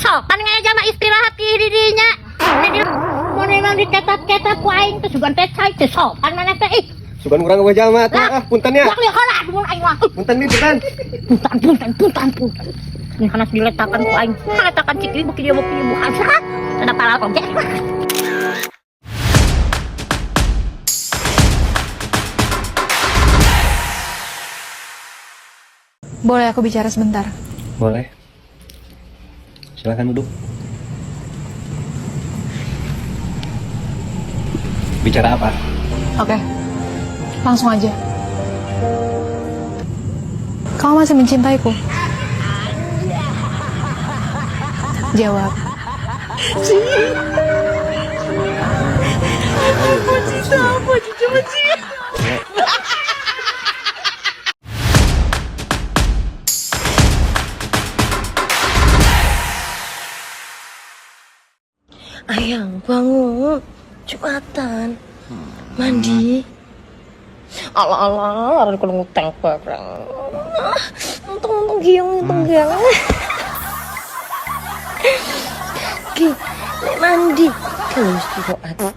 Sopan ngaya mah istirahat di didinya. Mun diketat-ketat ku aing teh sugan teh cai teh sopan mana teh ih. Sugan urang we jalma teh punten ya. Wah lihat lah mun aing mah. Punten nih Punten. Ini hanas diletakan ku aing. Letakan cikri beuki dia beuki bukan sah. Ada palal oge. Boleh aku bicara sebentar? Boleh. Silakan duduk. Bicara apa? Oke, langsung aja. Kamu masih mencintaiku? Jawab. Ayang, bangun. Jumatan. Mandi. Ala-ala, ada kalau ngutang barang. Untung giung. Ki, nek mandi. Terus didoa.